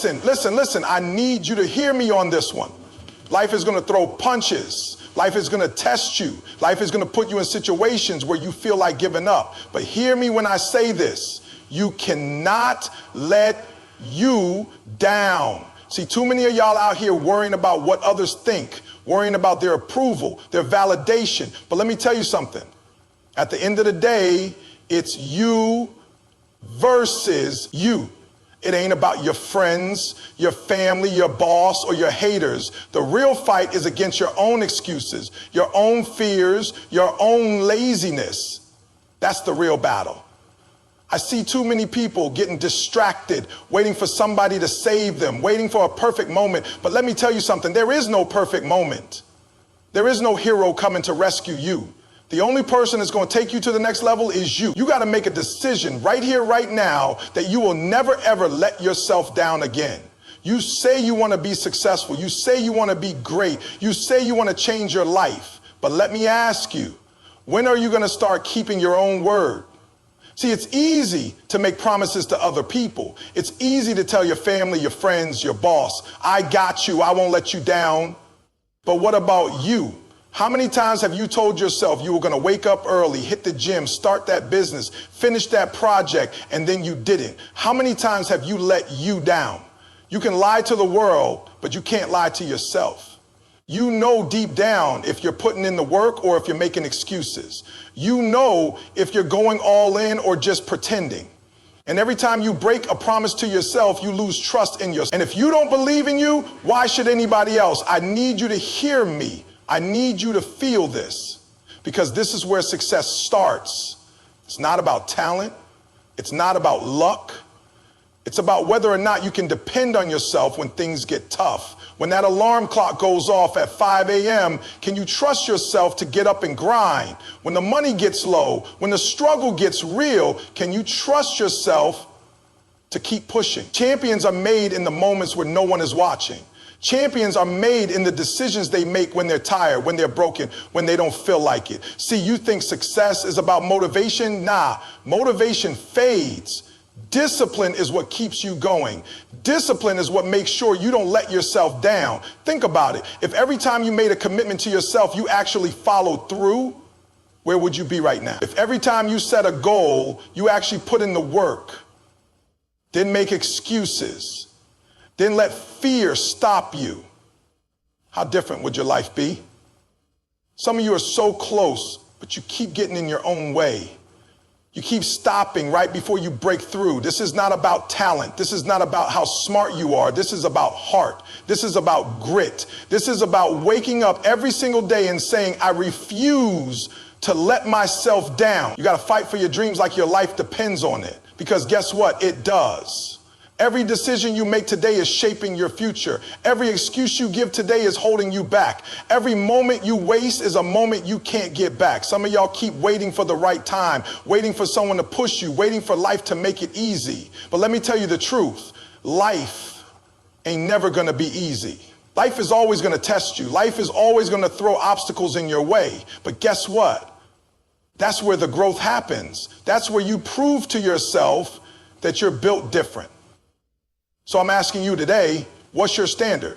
listen. I need you to hear me on this one. Life is going to throw punches. Life is going to test you. Life is going to put you in situations where you feel like giving up. But hear me when I say this. You cannot let you down. See, too many of y'all out here worrying about what others think, worrying about their approval, their validation. But let me tell you something. At the end of the day, it's you versus you. It ain't about your friends, your family, your boss, or your haters. The real fight is against your own excuses, your own fears, your own laziness. That's the real battle. I see too many people getting distracted, waiting for somebody to save them, waiting for a perfect moment. But let me tell you something, there is no perfect moment. There is no hero coming to rescue you. The only person that's going to take you to the next level is you. You got to make a decision right here, right now, that you will never, ever let yourself down again. You say you want to be successful. You say you want to be great. You say you want to change your life. But let me ask you, when are you going to start keeping your own word? See, it's easy to make promises to other people. It's easy to tell your family, your friends, your boss, I got you, I won't let you down. But what about you? How many times have you told yourself you were going to wake up early, hit the gym, start that business, finish that project, and then you didn't? How many times have you let you down? You can lie to the world, but you can't lie to yourself. You know deep down if you're putting in the work or if you're making excuses. You know if you're going all in or just pretending. And every time you break a promise to yourself, you lose trust in yourself. And if you don't believe in you, why should anybody else? I need you to hear me. I need you to feel this, because this is where success starts. It's not about talent. It's not about luck. It's about whether or not you can depend on yourself when things get tough. When that alarm clock goes off at 5 a.m., can you trust yourself to get up and grind? When the money gets low, when the struggle gets real, can you trust yourself to keep pushing? Champions are made in the moments where no one is watching. Champions are made in the decisions they make when they're tired, when they're broken, when they don't feel like it. See, you think success is about motivation? Nah, motivation fades. Discipline is what keeps you going. Discipline is what makes sure you don't let yourself down. Think about it. If every time you made a commitment to yourself, you actually followed through, where would you be right now? If every time you set a goal, you actually put in the work, didn't make excuses, didn't let fear stop you, how different would your life be? Some of you are so close, but you keep getting in your own way. You keep stopping right before you break through. This is not about talent. This is not about how smart you are. This is about heart. This is about grit. This is about waking up every single day and saying, I refuse to let myself down. You got to fight for your dreams like your life depends on it, because guess what? It does. Every decision you make today is shaping your future. Every excuse you give today is holding you back. Every moment you waste is a moment you can't get back. Some of y'all keep waiting for the right time, waiting for someone to push you, waiting for life to make it easy. But let me tell you the truth. Life ain't never gonna be easy. Life is always gonna test you. Life is always gonna throw obstacles in your way. But guess what? That's where the growth happens. That's where you prove to yourself that you're built different. So I'm asking you today, what's your standard?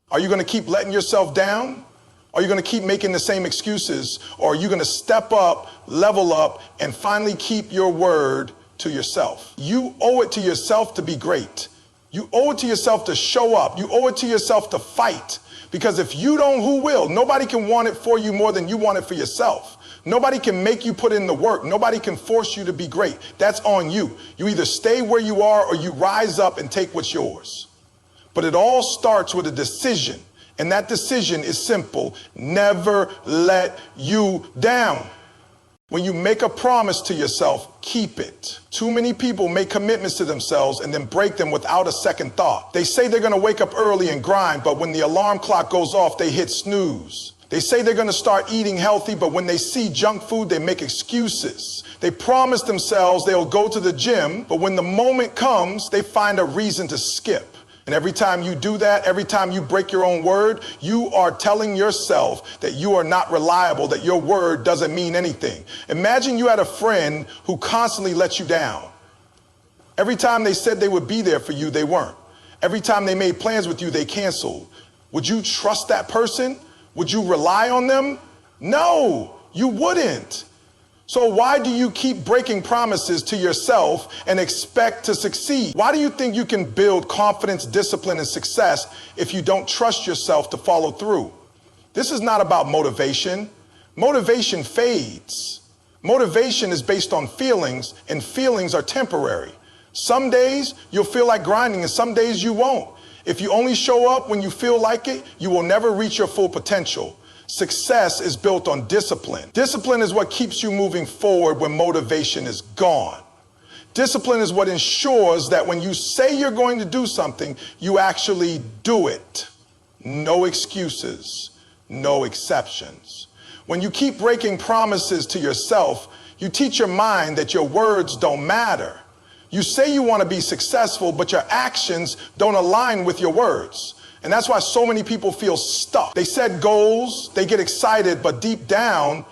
Are you going to keep letting yourself down? Are you going to keep making the same excuses? Or are you going to step up, level up, and finally keep your word to yourself? You owe it to yourself to be great. You owe it to yourself to show up. You owe it to yourself to fight. Because if you don't, who will? Nobody can want it for you more than you want it for yourself. Nobody can make you put in the work. Nobody can force you to be great. That's on you. You either stay where you are or you rise up and take what's yours. But it all starts with a decision. And that decision is simple. Never let you down. When you make a promise to yourself, keep it. Too many people make commitments to themselves and then break them without a second thought. They say they're going to wake up early and grind, but when the alarm clock goes off, they hit snooze. They say they're going to start eating healthy, but when they see junk food, they make excuses. They promise themselves they'll go to the gym, but when the moment comes, they find a reason to skip. And every time you do that, every time you break your own word, you are telling yourself that you are not reliable, that your word doesn't mean anything. Imagine you had a friend who constantly lets you down. Every time they said they would be there for you, they weren't. Every time they made plans with you, they canceled. Would you trust that person? Would you rely on them? No, you wouldn't. So why do you keep breaking promises to yourself and expect to succeed? Why do you think you can build confidence, discipline, and success if you don't trust yourself to follow through? This is not about motivation. Motivation fades. Motivation is based on feelings, and feelings are temporary. Some days you'll feel like grinding, and some days you won't. If you only show up when you feel like it, you will never reach your full potential. Success is built on discipline. Discipline is what keeps you moving forward when motivation is gone. Discipline is what ensures that when you say you're going to do something, you actually do it. No excuses, no exceptions. When you keep breaking promises to yourself, you teach your mind that your words don't matter. You say you want to be successful, but your actions don't align with your words. And that's why so many people feel stuck. They set goals, they get excited, but deep down,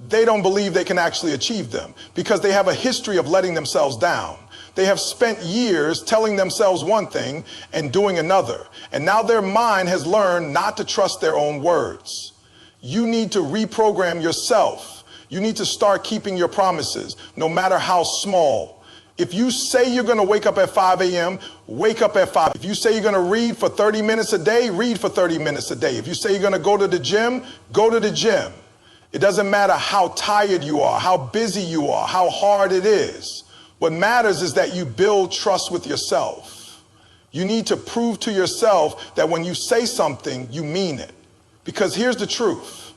they don't believe they can actually achieve them because they have a history of letting themselves down. They have spent years telling themselves one thing and doing another. And now their mind has learned not to trust their own words. You need to reprogram yourself. You need to start keeping your promises, no matter how small. If you say you're going to wake up at 5 a.m., wake up at 5. If you say you're going to read for 30 minutes a day, read for 30 minutes a day. If you say you're going to go to the gym, go to the gym. It doesn't matter how tired you are, how busy you are, how hard it is. What matters is that you build trust with yourself. You need to prove to yourself that when you say something, you mean it. Because here's the truth.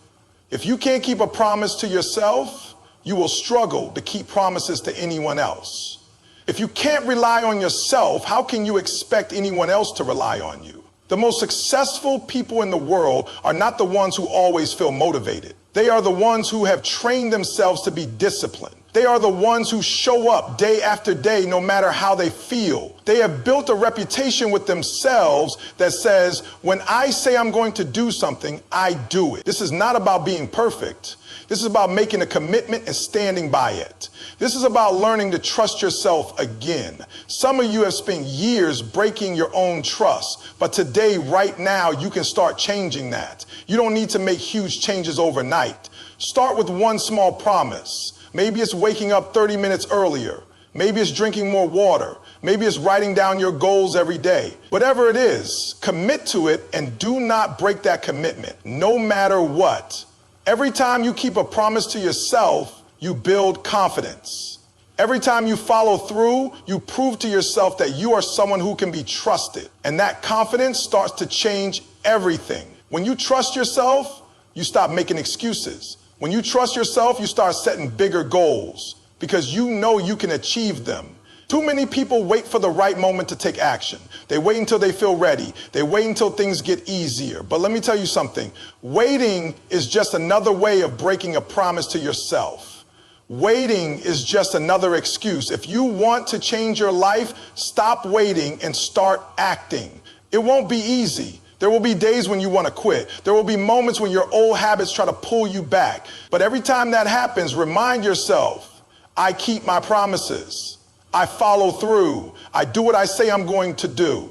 If you can't keep a promise to yourself, you will struggle to keep promises to anyone else. If you can't rely on yourself, how can you expect anyone else to rely on you? The most successful people in the world are not the ones who always feel motivated. They are the ones who have trained themselves to be disciplined. They are the ones who show up day after day, no matter how they feel. They have built a reputation with themselves that says, when I say I'm going to do something, I do it. This is not about being perfect. This is about making a commitment and standing by it. This is about learning to trust yourself again. Some of you have spent years breaking your own trust, but today, right now, you can start changing that. You don't need to make huge changes overnight. Start with one small promise. Maybe it's waking up 30 minutes earlier. Maybe it's drinking more water. Maybe it's writing down your goals every day. Whatever it is, commit to it and do not break that commitment, no matter what. Every time you keep a promise to yourself, you build confidence. Every time you follow through, you prove to yourself that you are someone who can be trusted. And that confidence starts to change everything. When you trust yourself, you stop making excuses. When you trust yourself, you start setting bigger goals because you know you can achieve them. Too many people wait for the right moment to take action. They wait until they feel ready. They wait until things get easier. But let me tell you something. Waiting is just another way of breaking a promise to yourself. Waiting is just another excuse. If you want to change your life, stop waiting and start acting. It won't be easy. There will be days when you want to quit. There will be moments when your old habits try to pull you back. But every time that happens, remind yourself, I keep my promises. I follow through. I do what I say I'm going to do.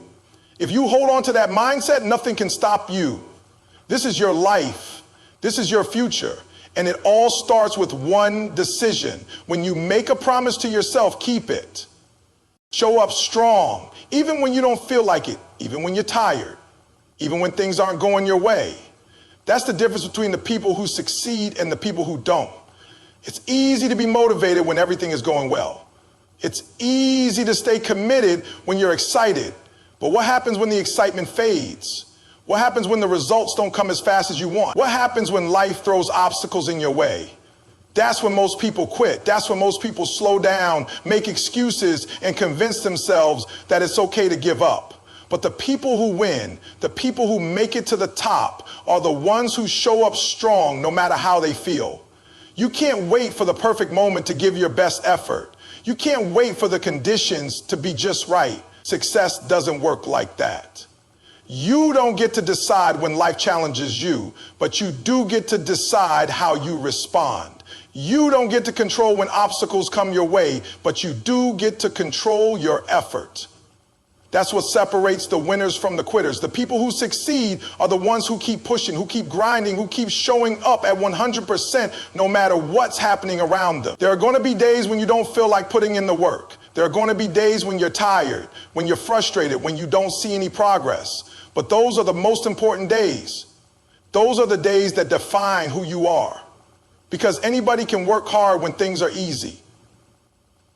If you hold on to that mindset, nothing can stop you. This is your life. This is your future. And it all starts with one decision. When you make a promise to yourself, keep it. Show up strong, even when you don't feel like it, even when you're tired, even when things aren't going your way. That's the difference between the people who succeed and the people who don't. It's easy to be motivated when everything is going well. It's easy to stay committed when you're excited. But what happens when the excitement fades? What happens when the results don't come as fast as you want? What happens when life throws obstacles in your way? That's when most people quit. That's when most people slow down, make excuses, and convince themselves that it's okay to give up. But the people who win, the people who make it to the top, are the ones who show up strong no matter how they feel. You can't wait for the perfect moment to give your best effort. You can't wait for the conditions to be just right. Success doesn't work like that. You don't get to decide when life challenges you, but you do get to decide how you respond. You don't get to control when obstacles come your way, but you do get to control your effort. That's what separates the winners from the quitters. The people who succeed are the ones who keep pushing, who keep grinding, who keep showing up at 100% no matter what's happening around them. There are going to be days when you don't feel like putting in the work. There are going to be days when you're tired, when you're frustrated, when you don't see any progress. But those are the most important days. Those are the days that define who you are. Because anybody can work hard when things are easy.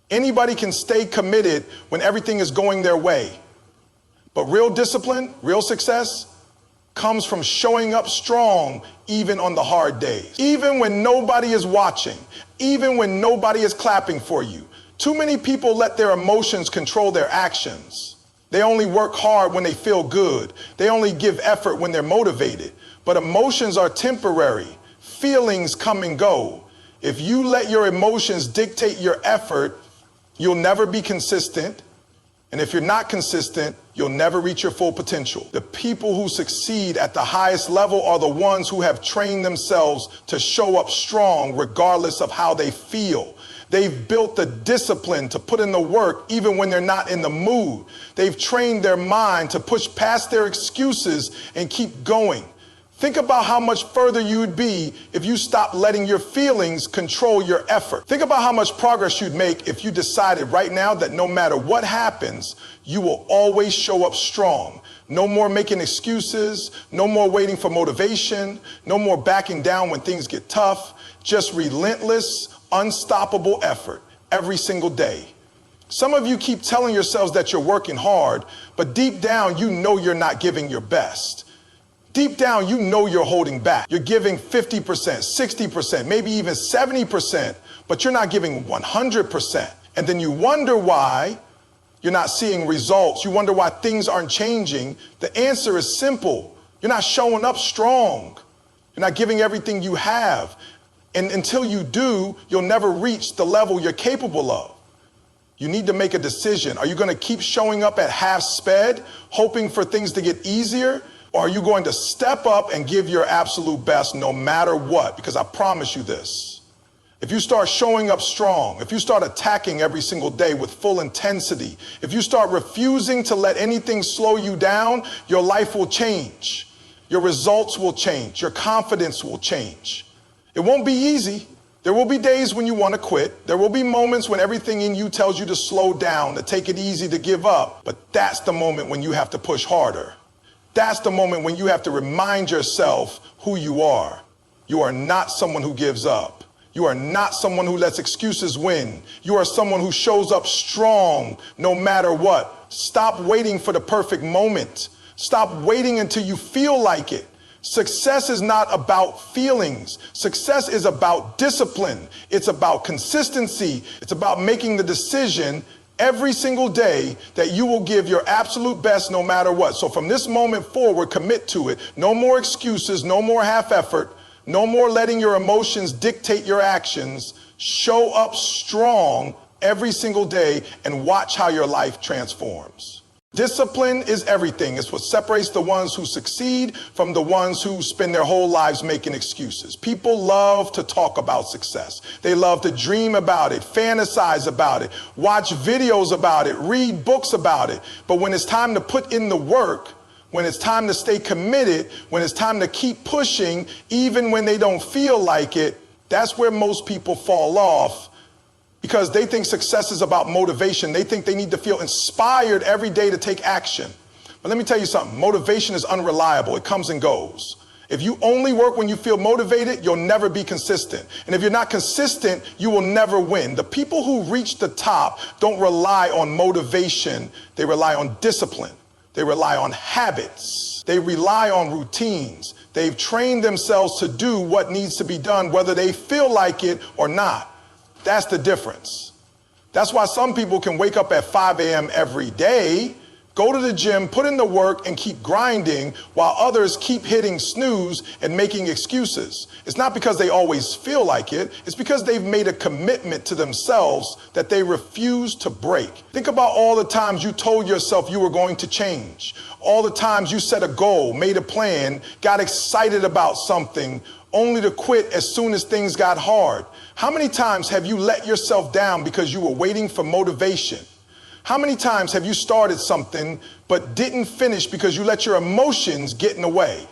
Anybody can stay committed when everything is going their way. But real discipline, real success, comes from showing up strong even on the hard days. Even when nobody is watching, even when nobody is clapping for you. Too many people let their emotions control their actions. They only work hard when they feel good. They only give effort when they're motivated. But emotions are temporary. Feelings come and go. If you let your emotions dictate your effort, you'll never be consistent. And if you're not consistent, you'll never reach your full potential. The people who succeed at the highest level are the ones who have trained themselves to show up strong regardless of how they feel. They've built the discipline to put in the work even when they're not in the mood. They've trained their mind to push past their excuses and keep going. Think about how much further you'd be if you stopped letting your feelings control your effort. Think about how much progress you'd make if you decided right now that no matter what happens, you will always show up strong. No more making excuses, no more waiting for motivation, no more backing down when things get tough, just relentless, unstoppable effort every single day. Some of you keep telling yourselves that you're working hard, but deep down you know you're not giving your best. Deep down, you know you're holding back. You're giving 50%, 60%, maybe even 70%, but you're not giving 100%. And then you wonder why you're not seeing results. You wonder why things aren't changing. The answer is simple. You're not showing up strong. You're not giving everything you have. And until you do, you'll never reach the level you're capable of. You need to make a decision. Are you going to keep showing up at half sped, hoping for things to get easier? Or are you going to step up and give your absolute best no matter what? Because I promise you this. If you start showing up strong, if you start attacking every single day with full intensity, if you start refusing to let anything slow you down, your life will change. Your results will change. Your confidence will change. It won't be easy. There will be days when you want to quit. There will be moments when everything in you tells you to slow down, to take it easy, to give up. But that's the moment when you have to push harder. That's the moment when you have to remind yourself who you are. You are not someone who gives up. You are not someone who lets excuses win. You are someone who shows up strong no matter what. Stop waiting for the perfect moment. Stop waiting until you feel like it. Success is not about feelings. Success is about discipline. It's about consistency. It's about making the decision every single day that you will give your absolute best no matter what. So from this moment forward, commit to it. No more excuses, no more half effort, no more letting your emotions dictate your actions. Show up strong every single day and watch how your life transforms. Discipline is everything. It's what separates the ones who succeed from the ones who spend their whole lives making excuses. People love to talk about success. They love to dream about it, fantasize about it, watch videos about it, read books about it. But when it's time to put in the work, when it's time to stay committed, when it's time to keep pushing, even when they don't feel like it, that's where most people fall off. Because they think success is about motivation. They think they need to feel inspired every day to take action. But let me tell you something. Motivation is unreliable. It comes and goes. If you only work when you feel motivated, you'll never be consistent. And if you're not consistent, you will never win. The people who reach the top don't rely on motivation. They rely on discipline. They rely on habits. They rely on routines. They've trained themselves to do what needs to be done, whether they feel like it or not. That's the difference. That's why some people can wake up at 5 a.m. every day, go to the gym, put in the work, and keep grinding, while others keep hitting snooze and making excuses. It's not because they always feel like it. It's because they've made a commitment to themselves that they refuse to break. Think about all the times you told yourself you were going to change. All the times you set a goal, made a plan, got excited about something, only to quit as soon as things got hard? How many times have you let yourself down because you were waiting for motivation? How many times have you started something but didn't finish because you let your emotions get in the way?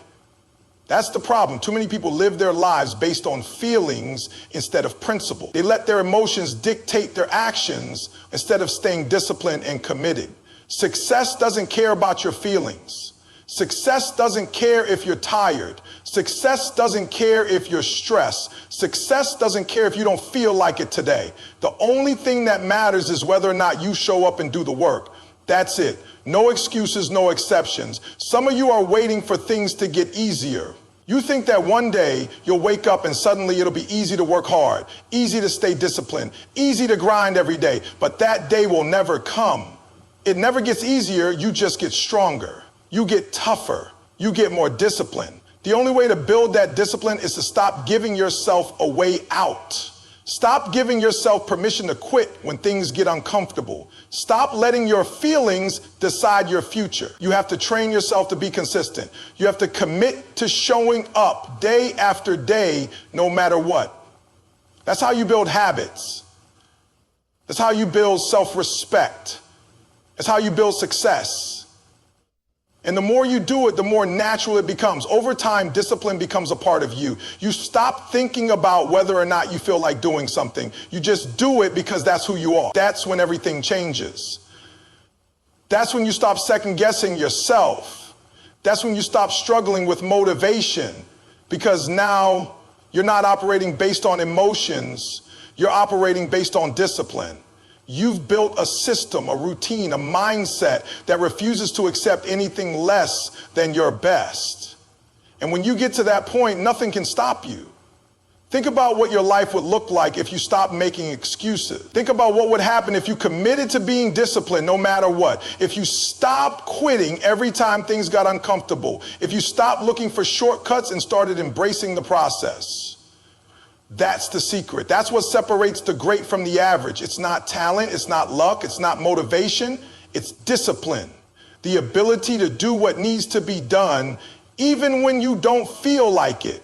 That's the problem. Too many people live their lives based on feelings instead of principle. They let their emotions dictate their actions instead of staying disciplined and committed. Success doesn't care about your feelings. Success doesn't care if you're tired. Success doesn't care if you're stressed. Success doesn't care if you don't feel like it today. The only thing that matters is whether or not you show up and do the work. That's it. No excuses, no exceptions. Some of you are waiting for things to get easier. You think that one day you'll wake up and suddenly it'll be easy to work hard, easy to stay disciplined, easy to grind every day, but that day will never come. It never gets easier, you just get stronger. You get tougher, you get more disciplined. The only way to build that discipline is to stop giving yourself a way out. Stop giving yourself permission to quit when things get uncomfortable. Stop letting your feelings decide your future. You have to train yourself to be consistent. You have to commit to showing up day after day, no matter what. That's how you build habits. That's how you build self-respect. That's how you build success. And the more you do it, the more natural it becomes. Over time, discipline becomes a part of you. You stop thinking about whether or not you feel like doing something. You just do it because that's who you are. That's when everything changes. That's when you stop second guessing yourself. That's when you stop struggling with motivation, because now you're not operating based on emotions. You're operating based on discipline. You've built a system, a routine, a mindset that refuses to accept anything less than your best. And when you get to that point, nothing can stop you. Think about what your life would look like if you stopped making excuses. Think about what would happen if you committed to being disciplined no matter what. If you stopped quitting every time things got uncomfortable. If you stopped looking for shortcuts and started embracing the process. That's the secret. That's what separates the great from the average. It's not talent, it's not luck, it's not motivation, it's discipline. The ability to do what needs to be done even when you don't feel like it.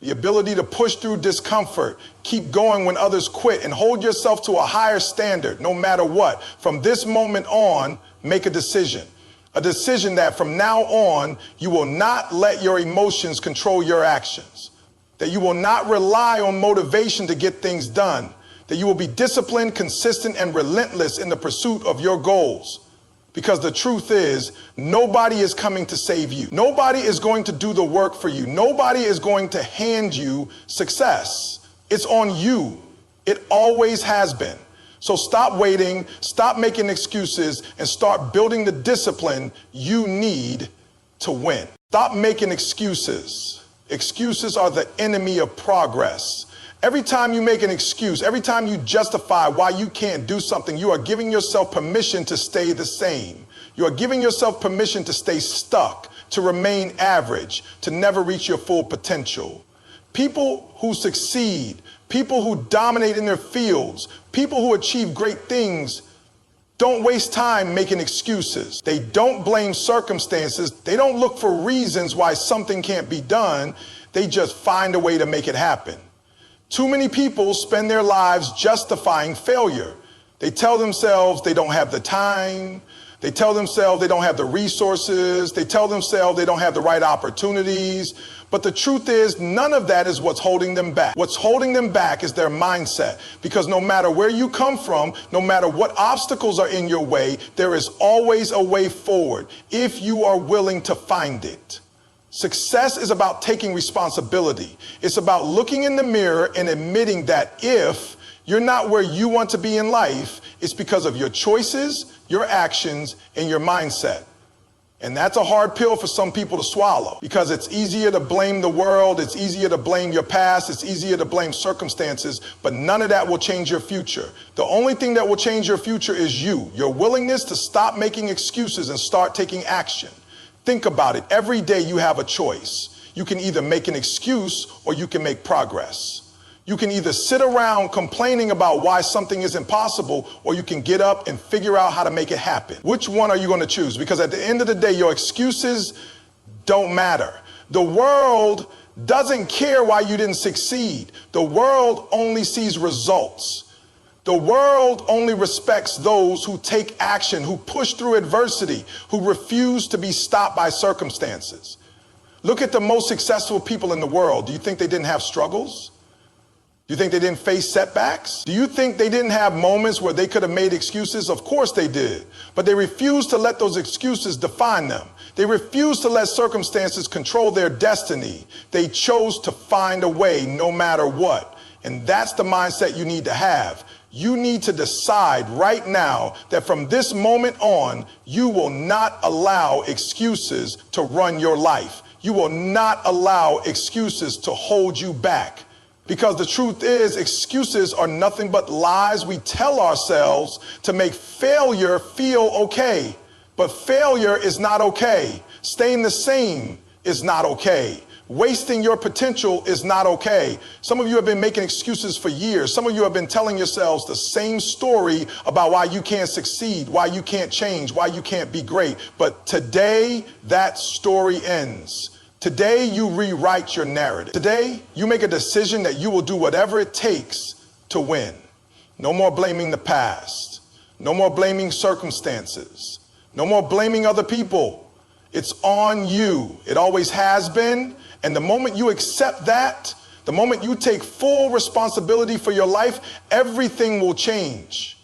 The ability to push through discomfort, keep going when others quit, and hold yourself to a higher standard no matter what. From this moment on, make a decision. A decision that from now on, you will not let your emotions control your actions. That you will not rely on motivation to get things done. That you will be disciplined, consistent, and relentless in the pursuit of your goals. Because the truth is, nobody is coming to save you. Nobody is going to do the work for you. Nobody is going to hand you success. It's on you. It always has been. So stop waiting, stop making excuses, and start building the discipline you need to win. Stop making excuses. Excuses are the enemy of progress. Every time you make an excuse, every time you justify why you can't do something, you are giving yourself permission to stay the same. You are giving yourself permission to stay stuck, to remain average, to never reach your full potential. People who succeed, people who dominate in their fields, people who achieve great things don't waste time making excuses. They don't blame circumstances. They don't look for reasons why something can't be done. They just find a way to make it happen. Too many people spend their lives justifying failure. They tell themselves they don't have the time. They tell themselves they don't have the resources. They tell themselves they don't have the right opportunities. But the truth is, none of that is what's holding them back. What's holding them back is their mindset. Because no matter where you come from, no matter what obstacles are in your way, there is always a way forward if you are willing to find it. Success is about taking responsibility. It's about looking in the mirror and admitting that if you're not where you want to be in life, it's because of your choices, your actions, and your mindset. And that's a hard pill for some people to swallow, because it's easier to blame the world, it's easier to blame your past, it's easier to blame circumstances, but none of that will change your future. The only thing that will change your future is you, your willingness to stop making excuses and start taking action. Think about it. Every day you have a choice. You can either make an excuse or you can make progress. You can either sit around complaining about why something is impossible, or you can get up and figure out how to make it happen. Which one are you going to choose? Because at the end of the day, your excuses don't matter. The world doesn't care why you didn't succeed. The world only sees results. The world only respects those who take action, who push through adversity, who refuse to be stopped by circumstances. Look at the most successful people in the world. Do you think they didn't have struggles? Do you think they didn't face setbacks? Do you think they didn't have moments where they could have made excuses? Of course they did. But they refused to let those excuses define them. They refused to let circumstances control their destiny. They chose to find a way no matter what. And that's the mindset you need to have. You need to decide right now that from this moment on, you will not allow excuses to run your life. You will not allow excuses to hold you back. Because the truth is, excuses are nothing but lies we tell ourselves to make failure feel okay. But failure is not okay. Staying the same is not okay. Wasting your potential is not okay. Some of you have been making excuses for years. Some of you have been telling yourselves the same story about why you can't succeed, why you can't change, why you can't be great. But today, that story ends. Today, you rewrite your narrative. Today, you make a decision that you will do whatever it takes to win. No more blaming the past. No more blaming circumstances. No more blaming other people. It's on you. It always has been. And the moment you accept that, the moment you take full responsibility for your life, everything will change.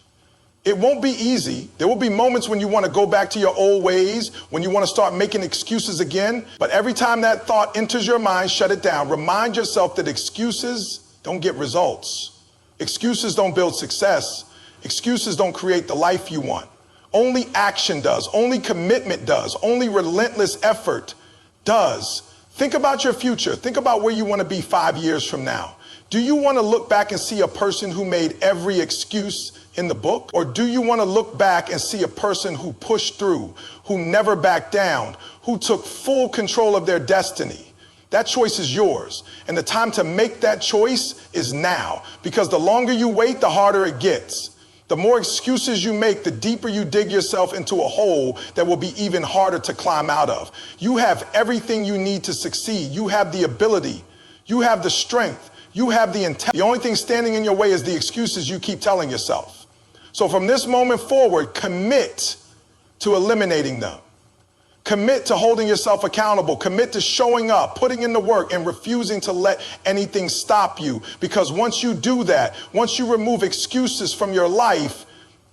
It won't be easy. There will be moments when you want to go back to your old ways, when you want to start making excuses again. But every time that thought enters your mind, shut it down. Remind yourself that excuses don't get results. Excuses don't build success. Excuses don't create the life you want. Only action does. Only commitment does. Only relentless effort does. Think about your future. Think about where you want to be 5 years from now. Do you want to look back and see a person who made every excuse in the book? Or do you want to look back and see a person who pushed through, who never backed down, who took full control of their destiny? That choice is yours. And the time to make that choice is now. Because the longer you wait, the harder it gets. The more excuses you make, the deeper you dig yourself into a hole that will be even harder to climb out of. You have everything you need to succeed. You have the ability. You have the strength. You have the intent. The only thing standing in your way is the excuses you keep telling yourself. So from this moment forward, commit to eliminating them. Commit to holding yourself accountable. Commit to showing up, putting in the work, and refusing to let anything stop you. Because once you do that, once you remove excuses from your life,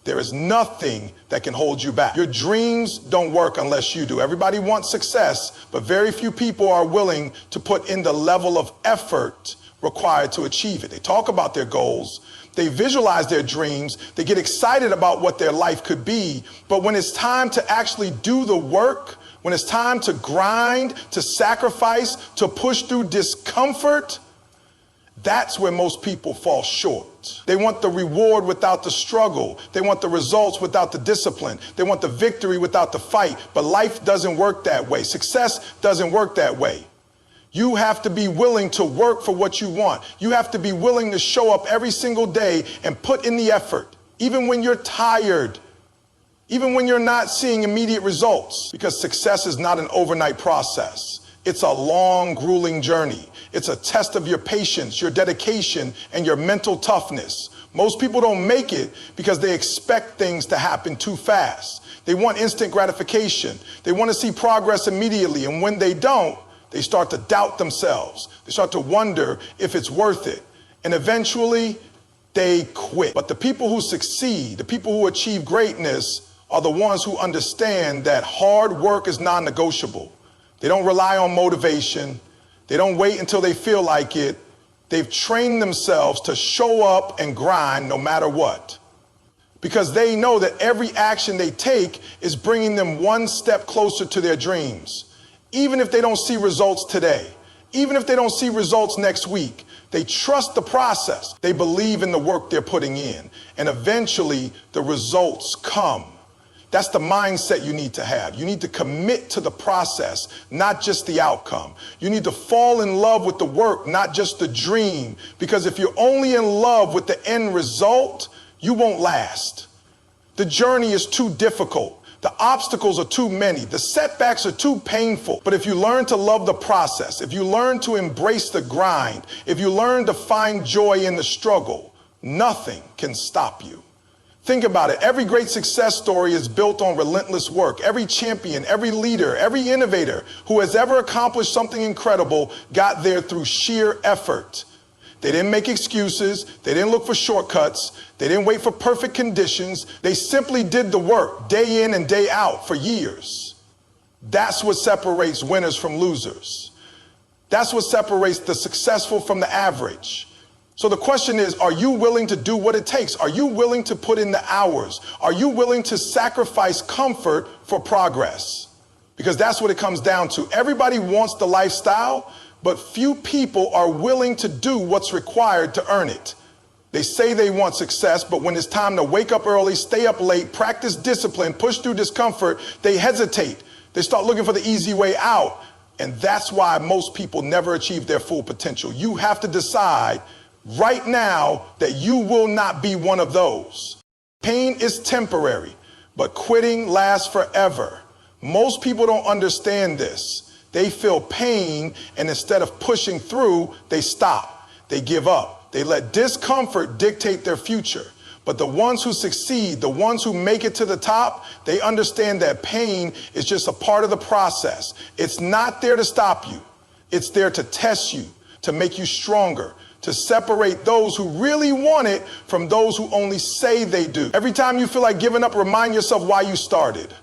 there is nothing that can hold you back. Your dreams don't work unless you do. Everybody wants success, but very few people are willing to put in the level of effort required to achieve it. They talk about their goals. They visualize their dreams. They get excited about what their life could be. But when it's time to actually do the work, when it's time to grind, to sacrifice, to push through discomfort, that's where most people fall short. They want the reward without the struggle. They want the results without the discipline. They want the victory without the fight. But life doesn't work that way. Success doesn't work that way. You have to be willing to work for what you want. You have to be willing to show up every single day and put in the effort, even when you're tired, even when you're not seeing immediate results, because success is not an overnight process. It's a long, grueling journey. It's a test of your patience, your dedication, and your mental toughness. Most people don't make it because they expect things to happen too fast. They want instant gratification. They want to see progress immediately, and when they don't, they start to doubt themselves. They start to wonder if it's worth it. And eventually, they quit. But the people who succeed, the people who achieve greatness, are the ones who understand that hard work is non-negotiable. They don't rely on motivation. They don't wait until they feel like it. They've trained themselves to show up and grind no matter what. Because they know that every action they take is bringing them one step closer to their dreams. Even if they don't see results today, even if they don't see results next week, they trust the process. They believe in the work they're putting in, and eventually the results come. That's the mindset you need to have. You need to commit to the process, not just the outcome. You need to fall in love with the work, not just the dream, because if you're only in love with the end result, you won't last. The journey is too difficult. The obstacles are too many. The setbacks are too painful. But if you learn to love the process, if you learn to embrace the grind, if you learn to find joy in the struggle, nothing can stop you. Think about it. Every great success story is built on relentless work. Every champion, every leader, every innovator who has ever accomplished something incredible got there through sheer effort. They didn't make excuses. They didn't look for shortcuts. They didn't wait for perfect conditions. They simply did the work day in and day out for years. That's what separates winners from losers. That's what separates the successful from the average. So the question is, are you willing to do what it takes? Are you willing to put in the hours? Are you willing to sacrifice comfort for progress? Because that's what it comes down to. Everybody wants the lifestyle, but few people are willing to do what's required to earn it. They say they want success, but when it's time to wake up early, stay up late, practice discipline, push through discomfort, they hesitate. They start looking for the easy way out. And that's why most people never achieve their full potential. You have to decide right now that you will not be one of those. Pain is temporary, but quitting lasts forever. Most people don't understand this. They feel pain, and instead of pushing through, they stop. They give up. They let discomfort dictate their future. But the ones who succeed, the ones who make it to the top, they understand that pain is just a part of the process. It's not there to stop you. It's there to test you, to make you stronger, to separate those who really want it from those who only say they do. Every time you feel like giving up, remind yourself why you started.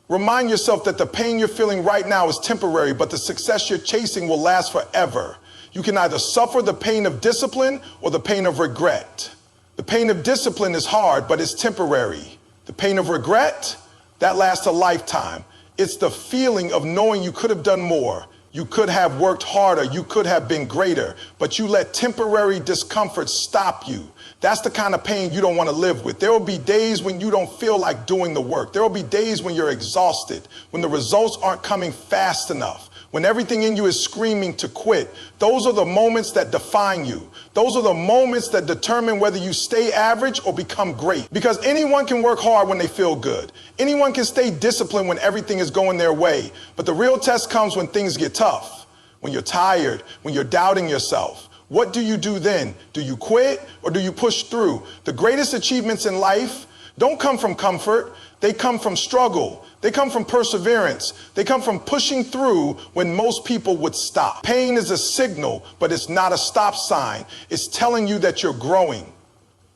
Remind yourself that the pain you're feeling right now is temporary, but the success you're chasing will last forever. You can either suffer the pain of discipline or the pain of regret. The pain of discipline is hard, but it's temporary. The pain of regret, that lasts a lifetime. It's the feeling of knowing you could have done more. You could have worked harder. You could have been greater, but you let temporary discomfort stop you. That's the kind of pain you don't want to live with. There will be days when you don't feel like doing the work. There will be days when you're exhausted, when the results aren't coming fast enough, when everything in you is screaming to quit. Those are the moments that define you. Those are the moments that determine whether you stay average or become great. Because anyone can work hard when they feel good. Anyone can stay disciplined when everything is going their way. But the real test comes when things get tough, when you're tired, when you're doubting yourself. What do you do then? Do you quit or do you push through? The greatest achievements in life don't come from comfort. They come from struggle. They come from perseverance. They come from pushing through when most people would stop. Pain is a signal, but it's not a stop sign. It's telling you that you're growing.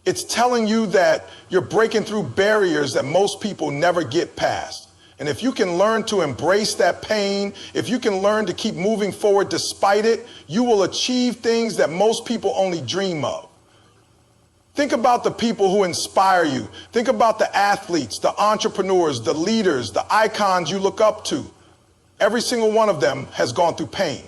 It's telling you that you're breaking through barriers that most people never get past. And if you can learn to embrace that pain, if you can learn to keep moving forward despite it, you will achieve things that most people only dream of. Think about the people who inspire you. Think about the athletes, the entrepreneurs, the leaders, the icons you look up to. Every single one of them has gone through pain.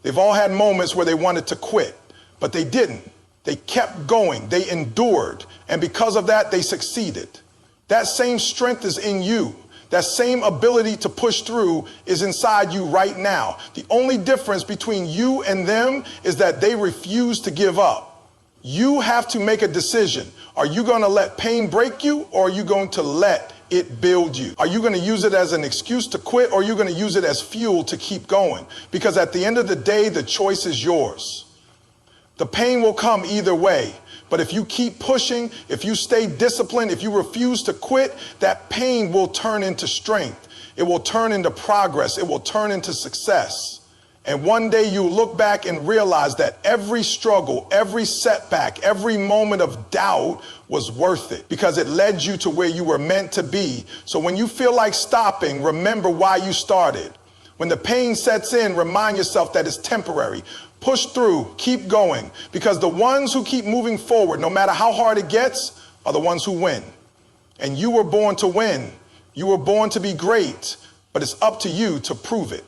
They've all had moments where they wanted to quit, but they didn't. They kept going. They endured. And because of that, they succeeded. That same strength is in you. That same ability to push through is inside you right now. The only difference between you and them is that they refuse to give up. You have to make a decision. Are you going to let pain break you, or are you going to let it build you? Are you going to use it as an excuse to quit, or are you going to use it as fuel to keep going? Because at the end of the day, the choice is yours. The pain will come either way. But if you keep pushing, if you stay disciplined, if you refuse to quit, that pain will turn into strength. It will turn into progress. It will turn into success. And one day you look back and realize that every struggle, every setback, every moment of doubt was worth it because it led you to where you were meant to be. So when you feel like stopping, remember why you started. When the pain sets in, remind yourself that it's temporary. Push through, keep going, because the ones who keep moving forward, no matter how hard it gets, are the ones who win. And you were born to win. You were born to be great, but it's up to you to prove it.